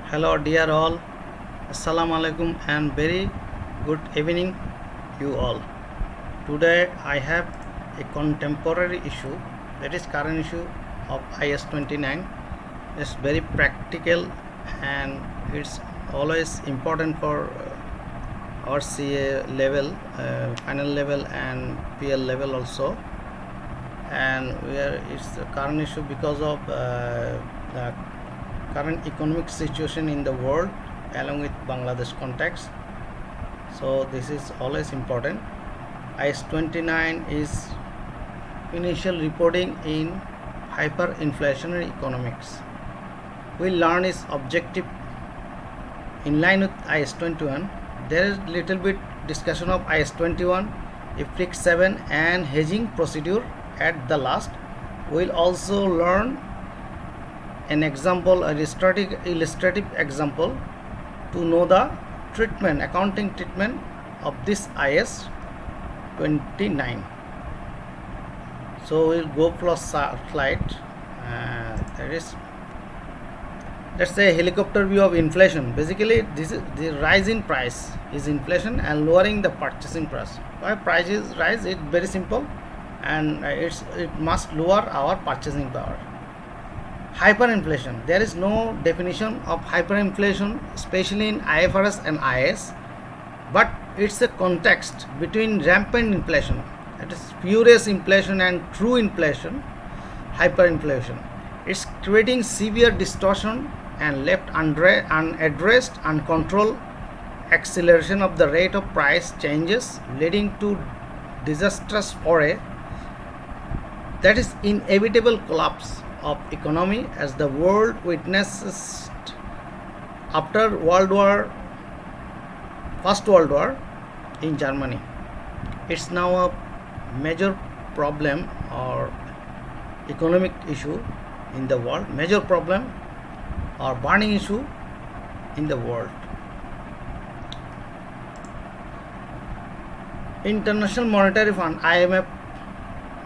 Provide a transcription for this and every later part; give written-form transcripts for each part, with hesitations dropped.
Hello, dear all. Assalamu alaikum and very good evening, you all. Today I have a contemporary issue, that is current issue of IAS 29. It's very practical and it's always important for our CA level, final level and PL level also. And where it's the current issue because of the current economic situation in the world along with Bangladesh context. So this is always important. IAS 29 is initial reporting in hyperinflationary economics. We learn its objective in line with IAS 21. There is little bit discussion of IAS 21, IFRIC 7 and hedging procedure at the last. We'll also learn an example, illustrative example to know the treatment, accounting treatment of this IAS 29. So we'll go plus slide. That is, let's say, helicopter view of inflation. Basically, this is the rise in price is inflation and lowering the purchasing price. Why prices rise? It's very simple, and it must lower our purchasing power. Hyperinflation. There is no definition of hyperinflation, especially in IFRS and IAS, but it's a context between rampant inflation, that is furious inflation, and true inflation, hyperinflation. It's creating severe distortion and left unaddressed, uncontrolled acceleration of the rate of price changes, leading to disastrous foray, that is inevitable collapse of economy as the world witnesses after First World War in Germany. It's now a major problem or economic issue in the world, major problem or burning issue in the world. International Monetary Fund IMF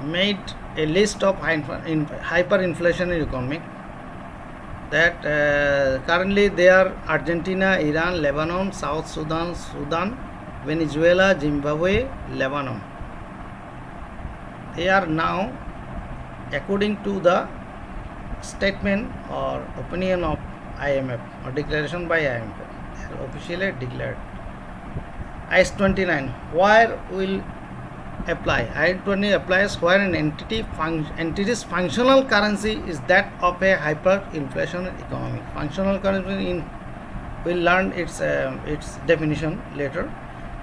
made a list of hyperinflationary economy that currently they are Argentina, Iran, Lebanon, South Sudan, Venezuela, Zimbabwe, Lebanon. They are now, according to the statement or opinion of IMF or declaration by IMF, they are officially declared. IAS 29, where will apply? IAS 20 applies where an entity's functional currency is that of a hyperinflationary economy. Functional currency, we'll learn its definition later.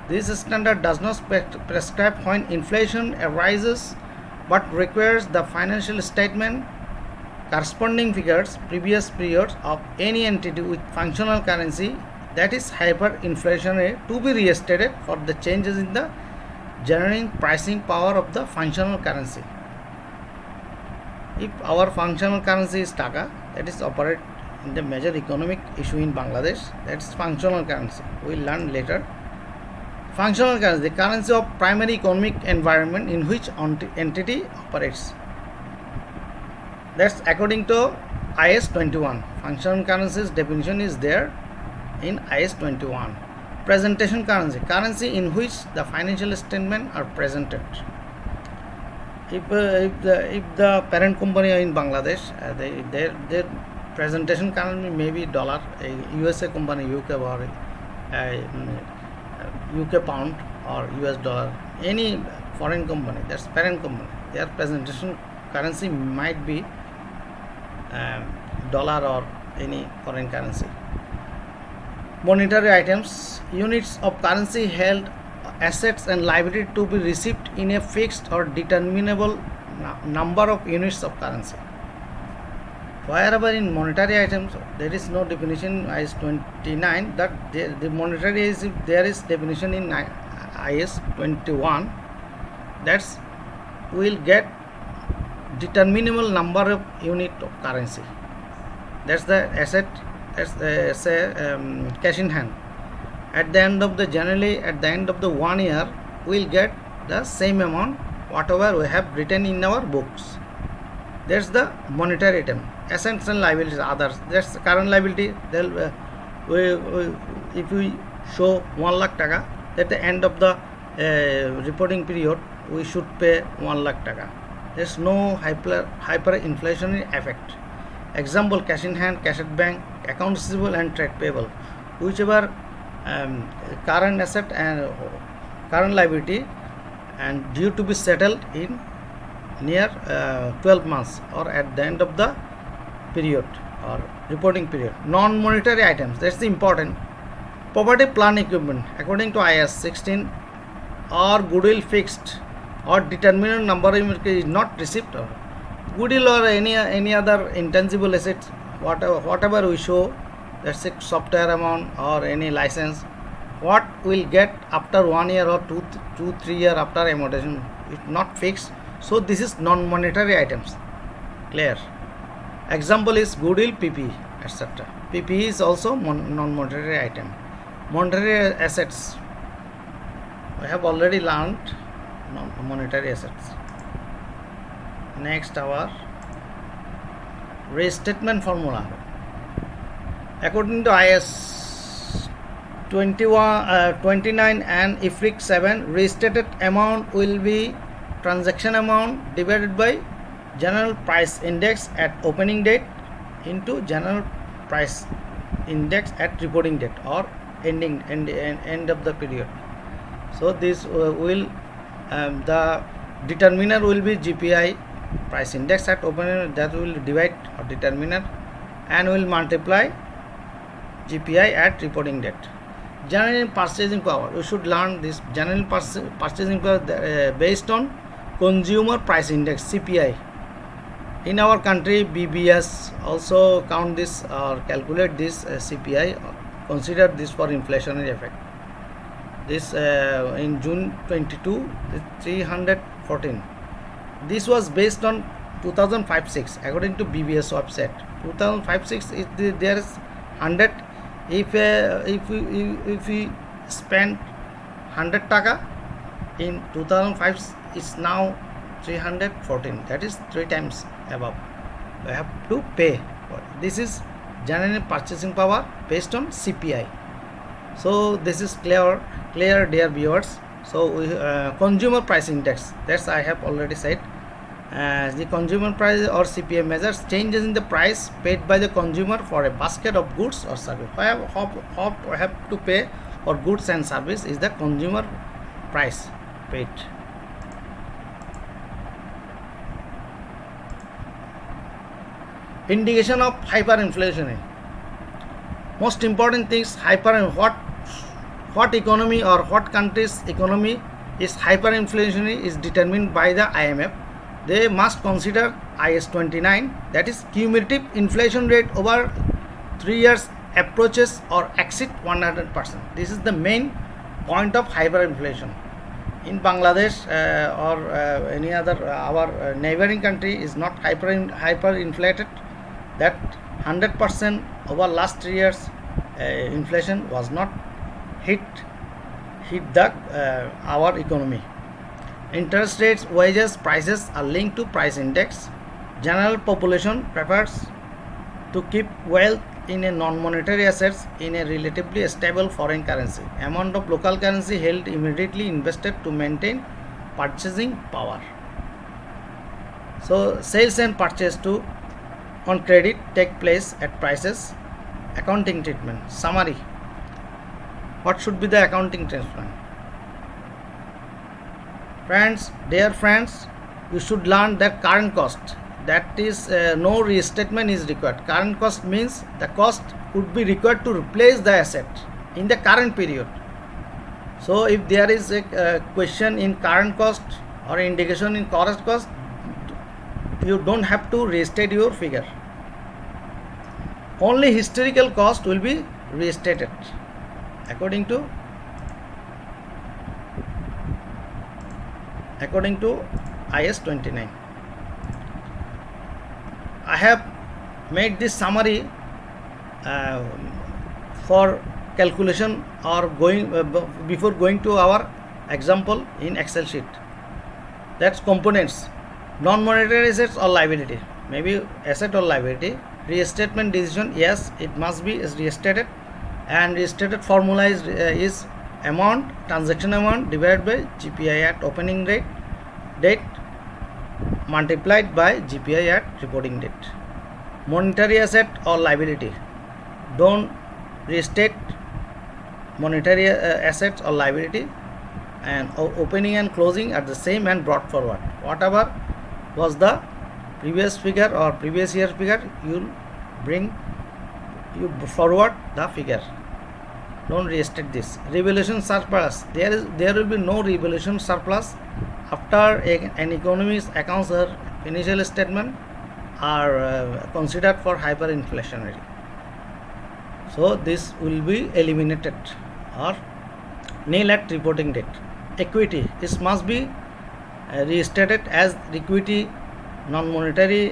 This standard does not prescribe when inflation arises, but requires the financial statement corresponding figures previous periods of any entity with functional currency that is hyperinflationary to be restated for the changes in the generating pricing power of the functional currency. If our functional currency is Taka, that is operate in the major economic issue in Bangladesh, that's functional currency. We'll learn later. Functional currency, the currency of primary economic environment in which entity operates. That's according to IAS 21. Functional currency's definition is there in IAS 21. Presentation currency, currency in which the financial statements are presented. If the parent company in Bangladesh, their presentation currency may be dollar, a USA company UK or UK pound or US dollar, any foreign company, that's parent company, their presentation currency might be dollar or any foreign currency. Monetary items, units of currency held, assets and liability to be received in a fixed or determinable number of units of currency. Wherever in monetary items there is no definition IAS 29, that the monetary is, there is definition in IAS 21, that's will get determinable number of unit of currency. That's the asset. That's cash in hand. At the end of the 1 year, we'll get the same amount whatever we have written in our books. That's the monetary item. Assets and liabilities, others. That's the current liability. if we show 1 lakh taka, at the end of the reporting period we should pay 1 lakh taka. There's no hyperinflationary effect. Example, cash in hand, cash at bank, account receivable and trade payable, whichever current asset and current liability and due to be settled in near 12 months or at the end of the period or reporting period. Non-monetary items, that's the important. Property, plant, equipment according to IAS 16 or goodwill fixed or determinant number is not received, or goodwill or any other intangible assets, whatever we show, that's a software amount or any license, what we'll get after 1 year or 2-3 year after amortization is not fixed. So this is non-monetary items. Clear? Example is goodwill, PPE, etc. PPE is also non-monetary item. Monetary assets, we have already learned non-monetary assets. Next, our restatement formula. According to IAS 29 and IFRIC 7, restated amount will be transaction amount divided by general price index at opening date into general price index at reporting date or end of the period. So this will the determiner will be GPI, price index at opening, that will divide or determiner and will multiply GPI at reporting date. General purchasing power, you should learn this. General purchasing power based on consumer price index, CPI. In our country, BBS also count this or calculate this CPI, consider this for inflationary effect. This in June 22, 314. This was based on 2005-6 according to BBS website. 2005-6 is there is 100. If we spend 100 taka in 2005, it's now 314. That is 3 times above. We have to pay. This is general purchasing power based on CPI. So this is clear, dear viewers. So we, consumer price index, that's I have already said. The consumer price or CPI measures changes in the price paid by the consumer for a basket of goods or service. I have to pay for goods and service is the consumer price paid. Indication of hyperinflationary. Most important things, what economy or what country's economy is hyperinflationary is determined by the IMF. They must consider IAS 29, that is cumulative inflation rate over 3 years approaches or exceed 100%. This is the main point of hyperinflation. In Bangladesh or any other our neighboring country is not hyperinflated. That 100% over last 3 years inflation was not hit the our economy. Interest rates, wages, prices are linked to price index. General population prefers to keep wealth in a non-monetary assets in a relatively stable foreign currency. Amount of local currency held immediately invested to maintain purchasing power. So sales and purchase on credit take place at prices. Accounting treatment. Summary. What should be the accounting treatment? Friends, dear friends, you should learn that current cost, that is no restatement is required. Current cost means the cost could be required to replace the asset in the current period. So if there is a question in current cost or indication in current cost, you don't have to restate your figure. Only historical cost will be restated according to IAS 29. I have made this summary for calculation or before going to our example in Excel sheet. That's components, non-monetary assets or liability, maybe asset or liability. Restatement decision, yes, it must be restated. and restated formula is amount, transaction amount divided by GPI at opening date multiplied by GPI at reporting date. Monetary asset or liability, don't restate monetary assets or liability, and opening and closing are the same and brought forward. Whatever was the previous figure or previous year figure, you forward the figure. Don't restate this. Revaluation surplus, there will be no revaluation surplus after an economy's accounts or financial statement are considered for hyperinflationary. So this will be eliminated or nil at reporting date. Equity, this must be restated as equity, non-monetary,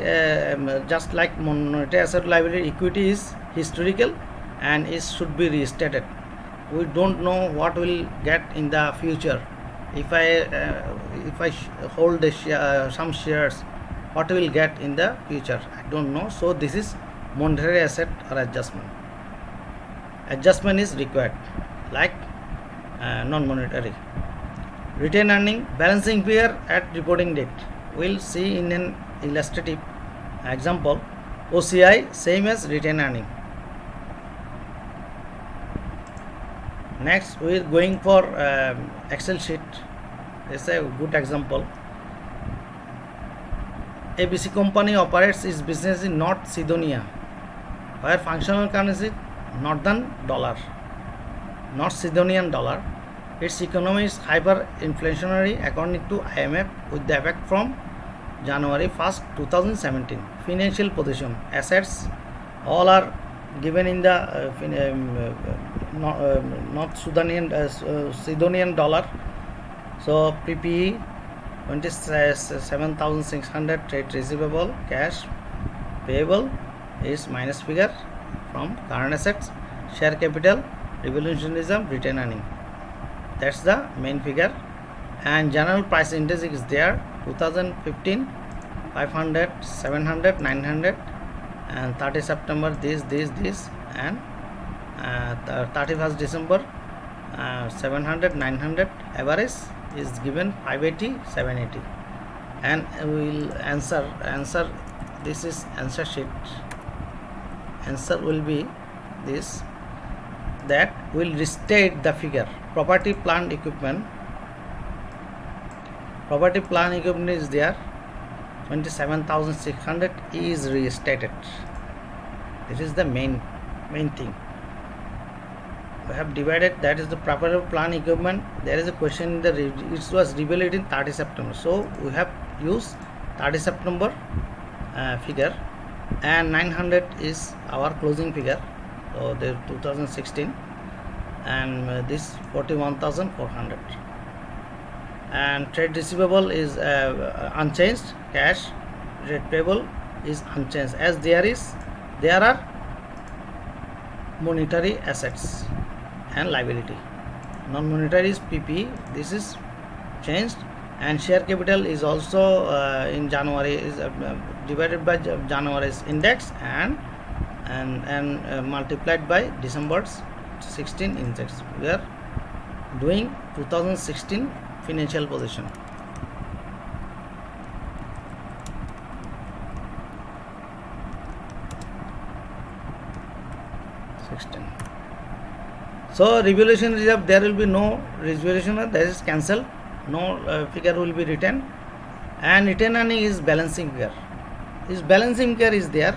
just like monetary asset liability. Equity is historical and it should be restated. We don't know what will get in the future. If I hold some shares, what will get in the future, I don't know. So this is monetary asset or adjustment is required, like non-monetary. Retained earning, balancing figure at reporting date, we'll see in an illustrative example. OCI same as retained earning. Next we are going for Excel sheet. It's a good example. ABC company operates its business in North Sidonia, where functional currency Northern dollar, North Sidonian dollar. Its economy is hyperinflationary according to IMF, with the effect from January 1st, 2017. Financial position, assets, all are given in the North Sidonian dollar. So PPE 27,600, trade receivable, cash payable is minus figure from current assets, share capital, revolutionism, retained earning. That's the main figure. And general price index is there, 2015 500, 700, 900, and 30 September this, and 31st December 700, 900. Average is given 580, 780. And we will answer. This is answer sheet. Answer will be this, that will restate the figure. Property, plant, equipment. Property, plant, equipment is there, 27,600 is restated. This is the main thing. We have divided, that is the property, plant, equipment. There is a question, it was revealed in 30 September. So we have used 30 September figure, and 900 is our closing figure. So the 2016, and this 41,400. And trade receivable is unchanged. Cash, trade payable is unchanged, as there are monetary assets and liability. Non-monetary is PP, this is changed. And share capital is also in January is divided by January's index and multiplied by December's 16 index. We are doing 2016 financial position. So revaluation reserve, there will be no revaluation, that is cancelled, no figure will be written. And retained earning is balancing figure. This balancing figure is there.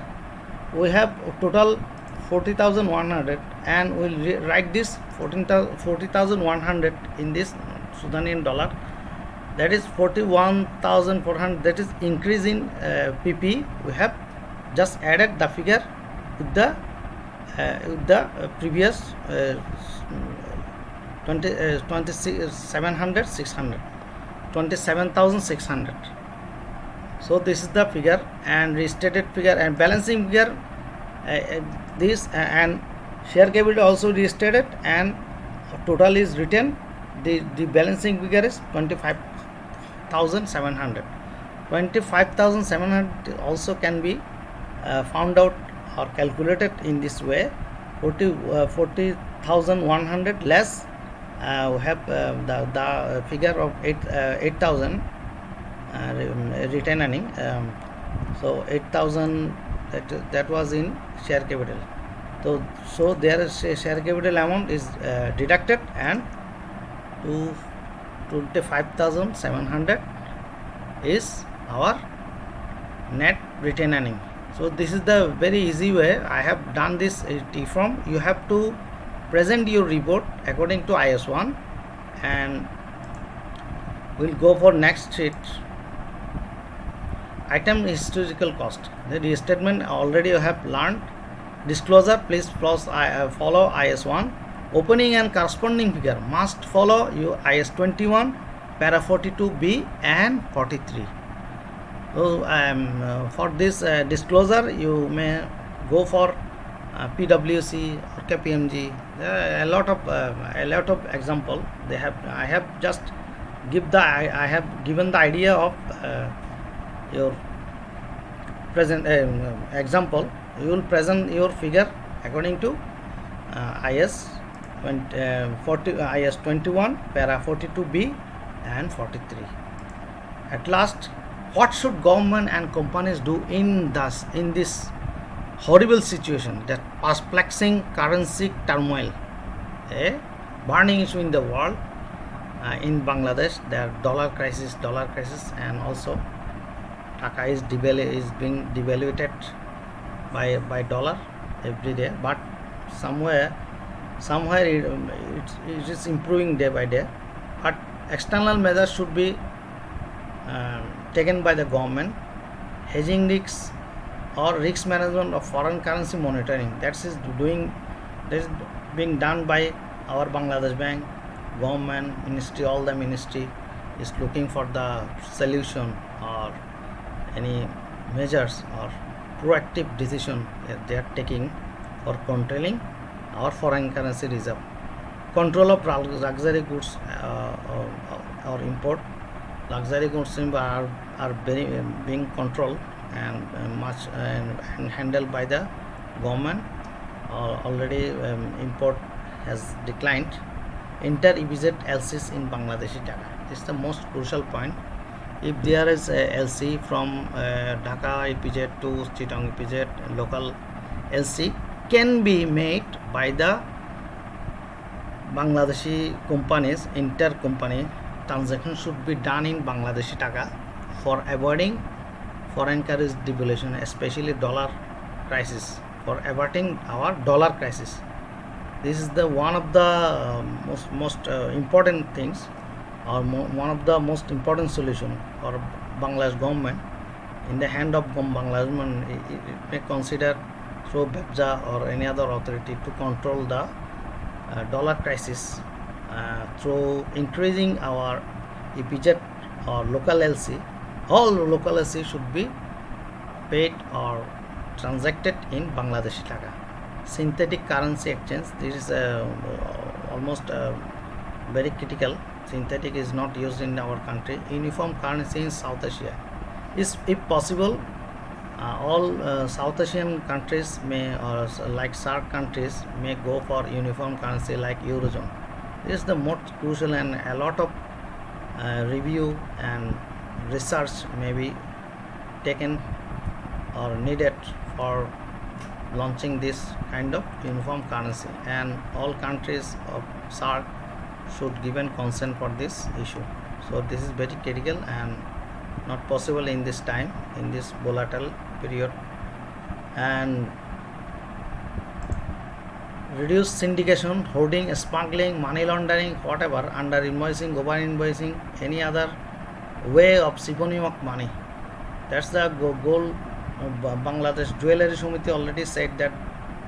We have total 40,100, and we will write this 40,100 in this Sudanian dollar, that is 41,400, that is increase in PP. We have just added the figure with the previous 27,600. So this is the figure, and restated figure and balancing figure, this and share capital also restated, and total is written. The balancing figure is 25,700. 25,700 also can be found out or calculated in this way. 40,100 less. We have the figure of 8,000 retain earning. So 8,000 that was in share capital. So there is a share capital amount is deducted, and 25,700 is our net retain earning. So this is the very easy way I have done this T-form. You have to present your report according to IAS 1, and we'll go for next sheet. Item historical cost. The restatement already you have learned. Disclosure, please follow IAS 1. Opening and corresponding figure must follow you IAS 21, para 42B and 43. So for this disclosure, you may go for PwC or KPMG. There are a lot of example. I have just I have given the idea of your present example. You will present your figure according to IAS 21, para 42B and 43. At last, what should government and companies do in this horrible situation, that perplexing currency turmoil, a burning issue in the world? In Bangladesh, there dollar crisis, and also Taka is being devaluated by dollar every day, but somewhere it is improving day by day. But external measures should be taken by the government. Hedging risks or risk management of foreign currency monitoring, that is being done by our Bangladesh Bank, government, ministry. All the ministry is looking for the solution or any measures or proactive decision they are taking for controlling our foreign currency reserve. Control of luxury goods or import. Luxury goods are being controlled and much and handled by the government. Already import has declined. Enter EPZ LCs in Bangladeshi Taka. This is the most crucial point. If there is a LC from Dhaka EPZ to Chittagong EPZ, local LC can be made by the Bangladeshi companies. Intercompany transaction should be done in Bangladeshi Taka for avoiding foreign currency devaluation, especially dollar crisis, for averting our dollar crisis. This is the one of the most important things, or one of the most important solution for Bangladesh government. In the hand of Bangladesh government, it may consider through BEPJA or any other authority to control the dollar crisis through increasing our EPZ or local LC. All local LC should be paid or transacted in Bangladeshi Taka. Synthetic currency exchange, this is almost very critical. Synthetic is not used in our country. Uniform currency in South Asia is, if possible, all South Asian countries may, or like SAARC countries, may go for uniform currency like Eurozone. This is the most crucial, and a lot of review and research may be taken or needed for launching this kind of uniform currency, and all countries of SAARC should give consent for this issue. So this is very critical and not possible in this time, in this volatile period. And reduce syndication, hoarding, smuggling, money laundering, whatever, under invoicing, over invoicing, any other way of siphoning of money. That's the goal. Bangladesh Jewellery Samiti already said that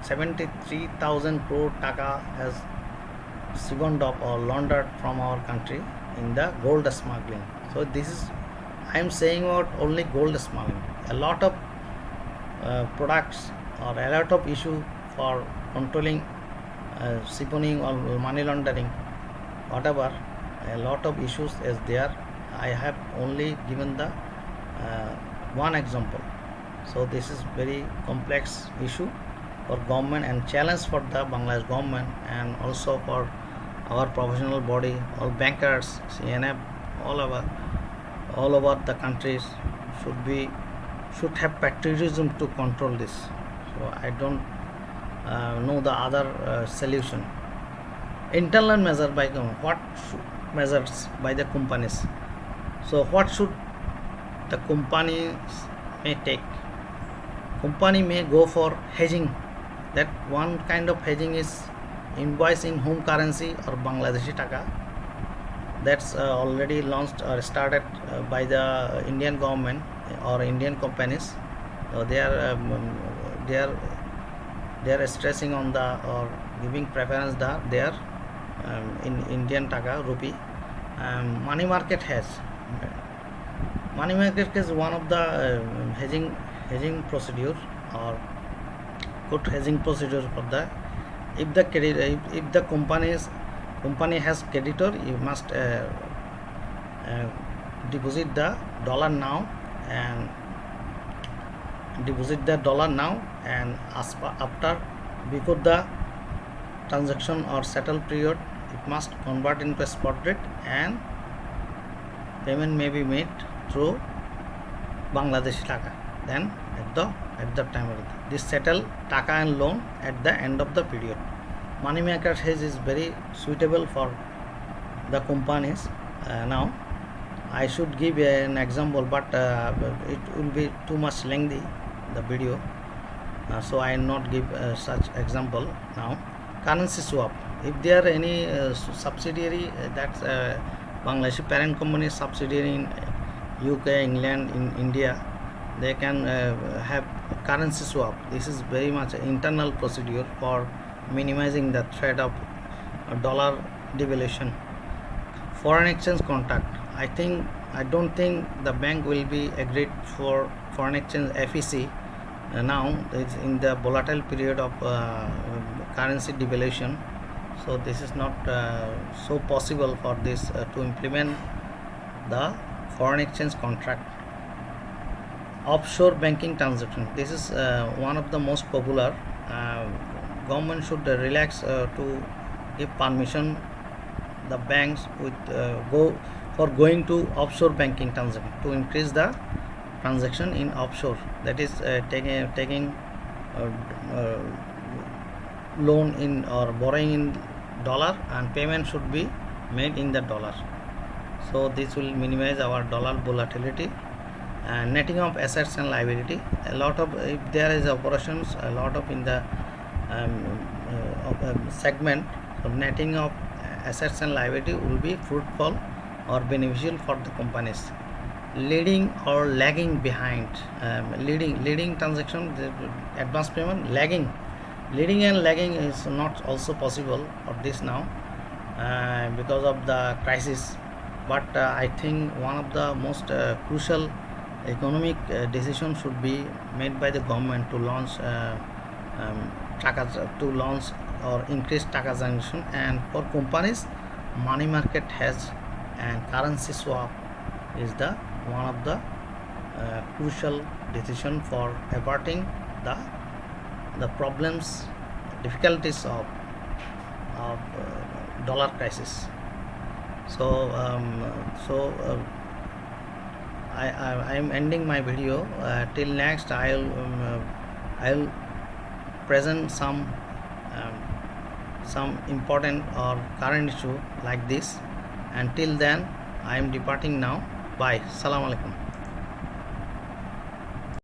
73,000 crore Taka has siphoned off or laundered from our country in the gold smuggling. So this is, I am saying about only gold smuggling. A lot of products or a lot of issue for controlling siphoning or money laundering, whatever, a lot of issues is there. I have only given the one example. So this is very complex issue, for government and challenge for the Bangladesh government and also for our professional body, all bankers, CNF, all over the countries should have patriotism to control this. So I don't know the other solution. Internal measure by government. What measures by the companies? So what should the companies may take? Company may go for hedging. That one kind of hedging is invoice in home currency or Bangladeshi taka. That's already launched or started by the Indian government or Indian companies. They are stressing on the or giving preference their in Indian taka rupee. Money market hedge. Money market is one of the hedging procedure or good hedging procedure for the if the company has creditor, you must deposit the dollar now and after before the transaction or settle period, it must convert into a spot rate and payment may be made through Bangladeshi taka. Then at the time of this settle taka and loan at the end of the period. Money market hedge is very suitable for the companies. Now I should give an example, but it will be too much lengthy the video, so I will not give such example now. Currency swap. If there are any subsidiary that's Bangladeshi parent company subsidiary in UK, England, in India, they can have currency swap. This is very much internal procedure for minimizing the threat of dollar devaluation. Foreign exchange contract. I don't think the bank will be agreed for foreign exchange FEC now. It's in the volatile period of currency devaluation, so this is not so possible for this to implement the foreign exchange contract. Offshore banking transaction. This is one of the most popular. Government should relax to give permission the banks with going to offshore banking transaction to increase the transaction in offshore. That is taking loan in or borrowing in dollar and payment should be made in the dollar. So this will minimize our dollar volatility. And netting of assets and liability. A lot of if there is operations, a lot of in the segment, so netting of assets and liability will be fruitful or beneficial for the companies. Leading or lagging behind. Leading transaction, the advance payment, leading and lagging is not also possible for this now because of the crisis. But I think one of the most crucial economic decision should be made by the government to launch or increase taka transaction, and for companies money market hedge and currency swap is the one of the crucial decision for averting the problems, difficulties of dollar crisis. So I am ending my video. Till next, I'll present some important or current issue like this. Until then, I am departing now. Bye. Salam alaikum.